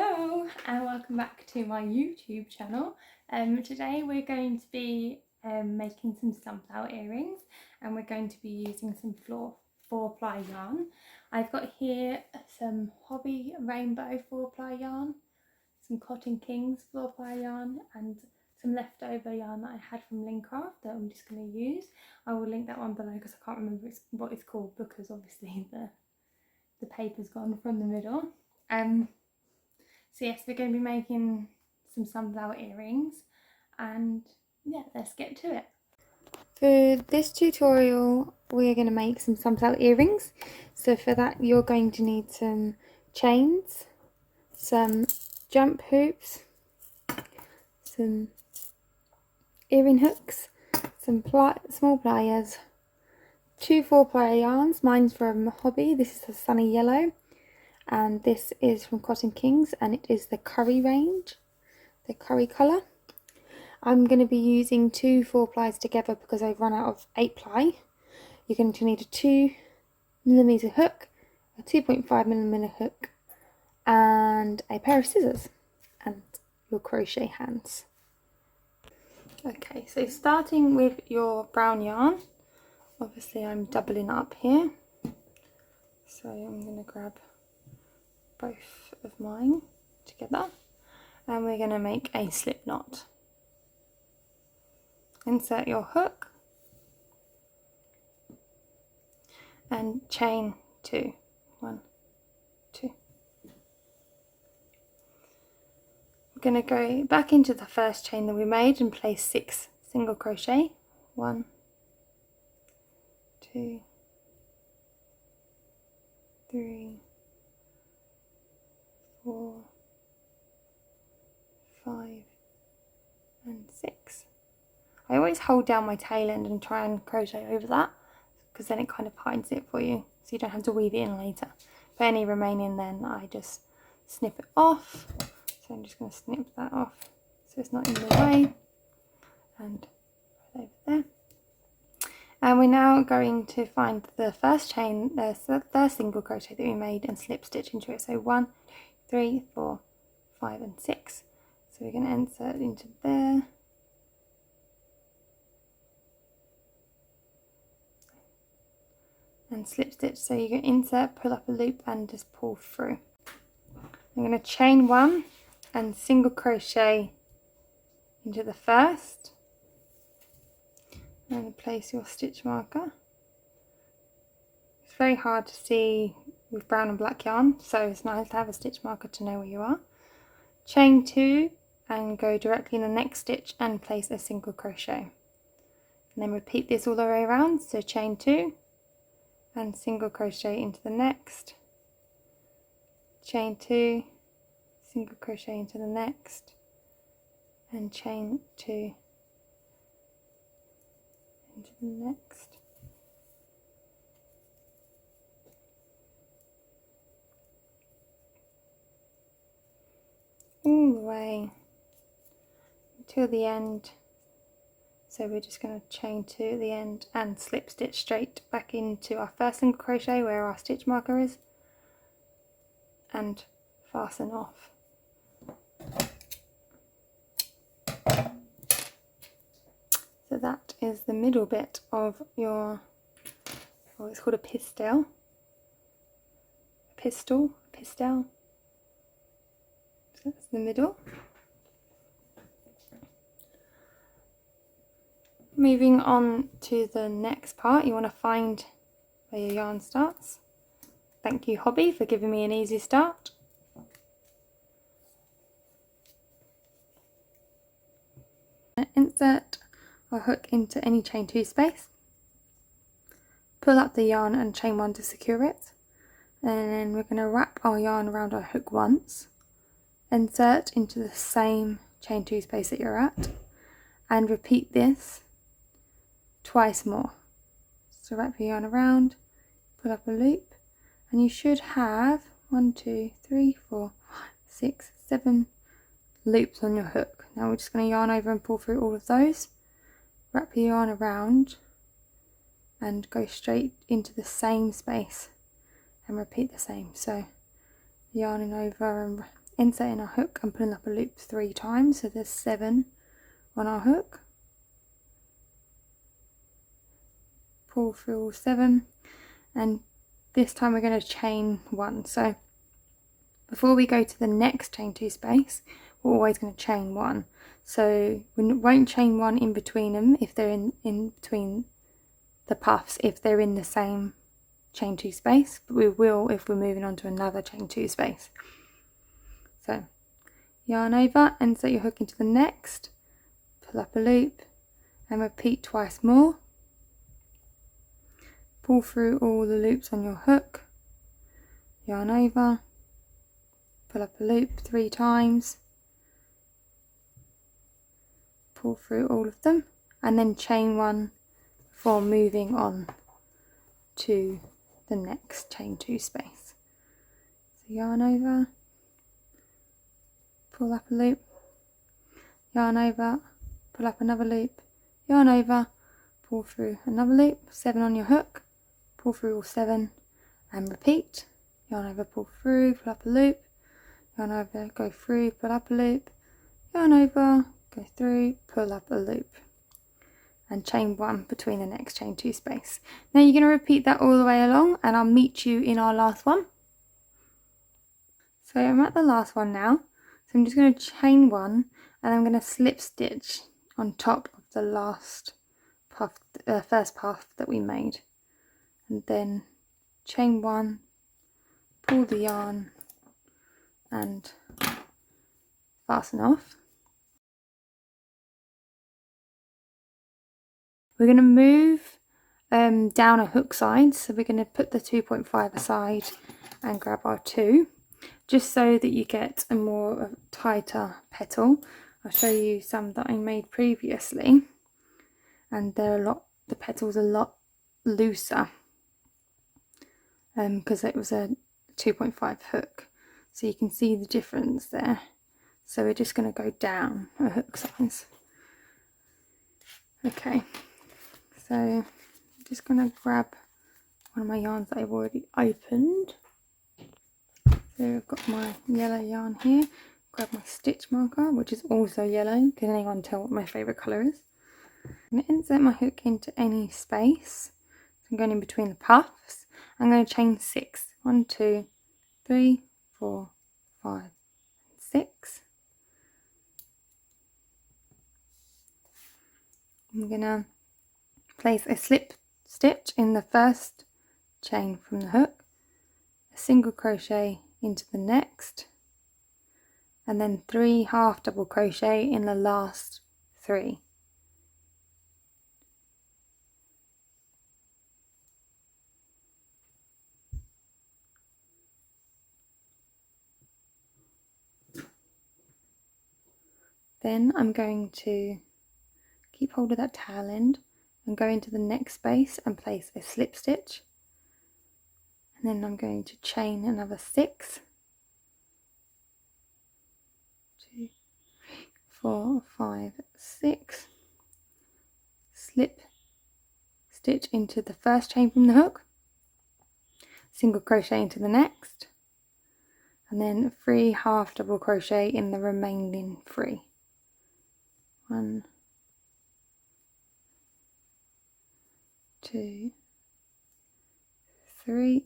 Hello and welcome back to my YouTube channel. Today we're going to be making some sunflower earrings, and we're going to be using some 4-ply yarn. I've got here some Hobbi Rainbow 4-ply yarn, some Cotton Kings 4-ply yarn, and some leftover yarn that I had from Lincraft that I'm just going to use. I will link that one below because I can't remember what it's called, because obviously the paper's gone from the middle. So yes, we're going to be making some sunflower earrings, and yeah, let's get to it. For this tutorial, we're going to make some sunflower earrings. So for that, you're going to need some chains, some jump hoops, some earring hooks, some small pliers, 2 4-ply yarns. Mine's from Hobbi. This is the Sunny Yellow. And this is from Cotton Kings, and it is the curry range, the curry colour. I'm going to be using 2 4-plies together because I've run out of 8-ply. You're going to need a 2mm hook, a 2.5mm hook, and a pair of scissors, and your crochet hands. Okay, so starting with your brown yarn, obviously I'm doubling up here, so I'm going to grab both of mine together, and we're going to make a slip knot. Insert your hook and chain 2. 1, 2. We're going to go back into the first chain that we made and place 6 single crochet. 1, 2, 3, 4, 5 and 6. I always hold down my tail end and try and crochet over that, because then it kind of hides it for you, so you don't have to weave it in later. For any remaining, then I just snip it off. So I'm just going to snip that off so it's not in the way, and right over there. And we're now going to find the first chain, the first single crochet that we made, and slip stitch into it. So 1, 2, 3, 4, 5 and 6. So we're going to insert into there, and slip stitch. So you can insert, pull up a loop and just pull through. I'm going to chain 1 and single crochet into the first, and place your stitch marker. It's very hard to see with brown and black yarn, so it's nice to have a stitch marker to know where you are. Chain 2 and go directly in the next stitch and place a single crochet, and then repeat this all the way around. So chain 2 and single crochet into the next, chain 2, single crochet into the next, and chain 2 into the next. All the way until the end. So we're just going to chain 2 at the end and slip stitch straight back into our first single crochet where our stitch marker is, and fasten off. So that is the middle bit of your, well, it's called a pistil. Pistil. So that's the middle. Moving on to the next part, you want to find where your yarn starts. Thank you, Hobbi, for giving me an easy start. Insert our hook into any chain 2 space. Pull up the yarn and chain 1 to secure it. And then we're going to wrap our yarn around our hook once. Insert into the same chain 2 space that you're at, and repeat this twice more. So wrap your yarn around, pull up a loop, and you should have 1, 2, 3, 4, 5, 6, 7 loops on your hook. Now we're just going to yarn over and pull through all of those. Wrap your yarn around and go straight into the same space and repeat the same. So yarning over and inserting our hook and pulling up a loop 3 times, so there's 7 on our hook. Pull through all 7, and this time we're going to chain 1. So before we go to the next chain 2 space, we're always going to chain 1. So we won't chain 1 in between them if they're in between the puffs, if they're in the same chain 2 space, but we will if we're moving on to another chain 2 space. So yarn over, insert your hook into the next, pull up a loop and repeat twice more. Pull through all the loops on your hook, yarn over, pull up a loop 3 times, pull through all of them, and then chain 1 before moving on to the next chain 2 space. So yarn over, pull up a loop, yarn over, pull up another loop, yarn over, pull through another loop, 7 on your hook, pull through all 7 and repeat. Yarn over, pull through, pull up a loop, yarn over, go through, pull up a loop, yarn over, go through, pull up a loop, and chain 1 between the next chain 2 space. Now you're going to repeat that all the way along, and I'll meet you in our last one. So I'm at the last one now, so I'm just going to chain 1 and I'm going to slip stitch on top of the last puff, first puff that we made, and then chain 1, pull the yarn and fasten off. We're going to move down a hook side, so we're going to put the 2.5 aside and grab our 2, just so that you get a more tighter petal. I'll show you some that I made previously, and the petals are a lot looser because it was a 2.5 hook, so you can see the difference there. So we're just going to go down a hook size. Okay, so I'm just going to grab one of my yarns that I've already opened. So I've got my yellow yarn here, grab my stitch marker, which is also yellow. Can anyone tell what my favourite colour is? I'm going to insert my hook into any space. So I'm going in between the puffs. I'm going to chain 6. 1, 2, 3, 4, 5, 6. I'm going to place a slip stitch in the first chain from the hook, a single crochet into the next, and then 3 half double crochet in the last 3. Then I'm going to keep hold of that tail end and go into the next space and place a slip stitch, and then I'm going to chain another 6, 2, 4, 5, 6, slip stitch into the first chain from the hook, single crochet into the next, and then 3 half double crochet in the remaining 3. 1, 2, 3, and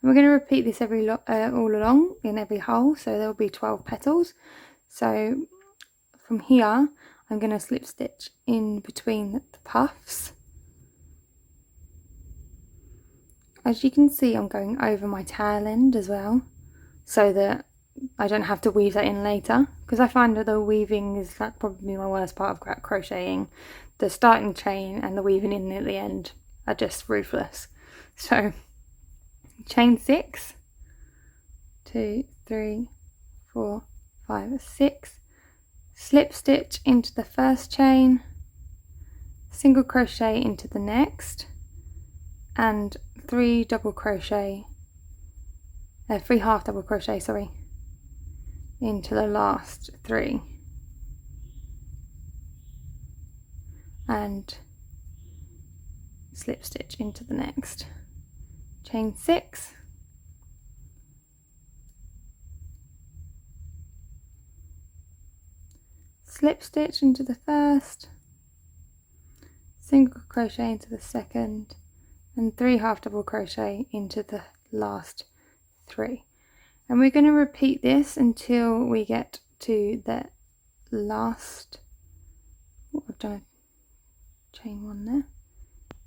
we're going to repeat this all along in every hole, so there will be 12 petals. So from here I'm going to slip stitch in between the puffs. As you can see, I'm going over my tail end as well, so that I don't have to weave that in later, because I find that the weaving is like probably my worst part of crocheting. The starting chain and the weaving in at the end are just ruthless. So chain 6, 2, 3, 4, 5, 6, slip stitch into the first chain, single crochet into the next, and 3 half double crochet into the last 3, and slip stitch into the next. Chain 6, slip stitch into the first, single crochet into the second, and 3 half double crochet into the last 3. And we're going to repeat this until we get to the last, I've done a chain 1 there.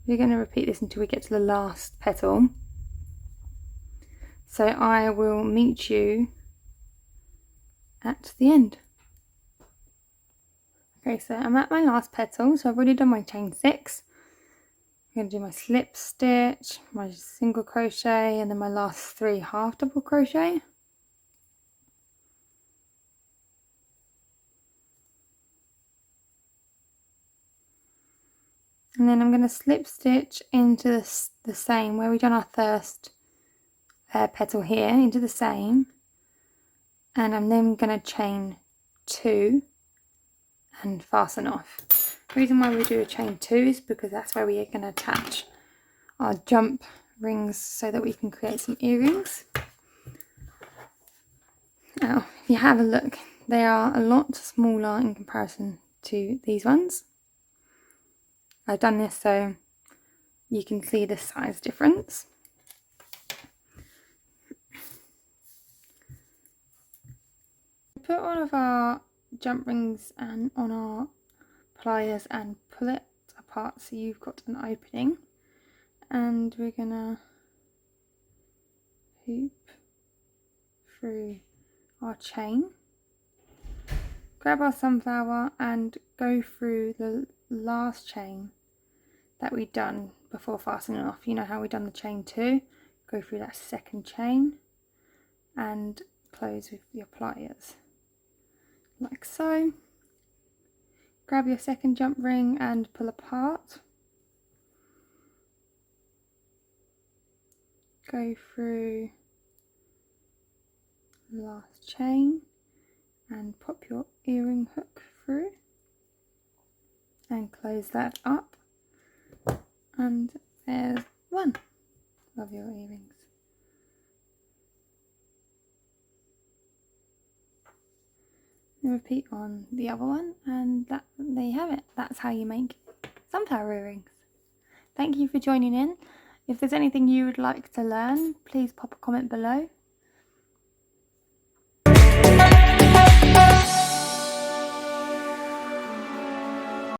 We're going to repeat this until we get to the last petal. So I will meet you at the end. Okay, so I'm at my last petal, so I've already done my chain 6. I'm going to do my slip stitch, my single crochet, and then my last 3 half double crochet. And then I'm going to slip stitch into the same, where we've done our first petal here, into the same. And I'm then going to chain 2 and fasten off. The reason why we do a chain 2 is because that's where we are going to attach our jump rings so that we can create some earrings. Now, if you have a look, they are a lot smaller in comparison to these ones. I've done this so you can see the size difference. Put all of our jump rings and on our pliers and pull it apart so you've got an opening, and we're gonna hoop through our chain, grab our sunflower and go through the last chain that we've done before fastening off. You know how we've done the chain 2, go through that second chain and close with your pliers like so. Grab your second jump ring and pull apart, go through the last chain and pop your earring hook through and close that up, and there's one of your earrings. And repeat on the other one, and there you have it. That's how you make sunflower earrings. Thank you for joining in. If there's anything you would like to learn, please pop a comment below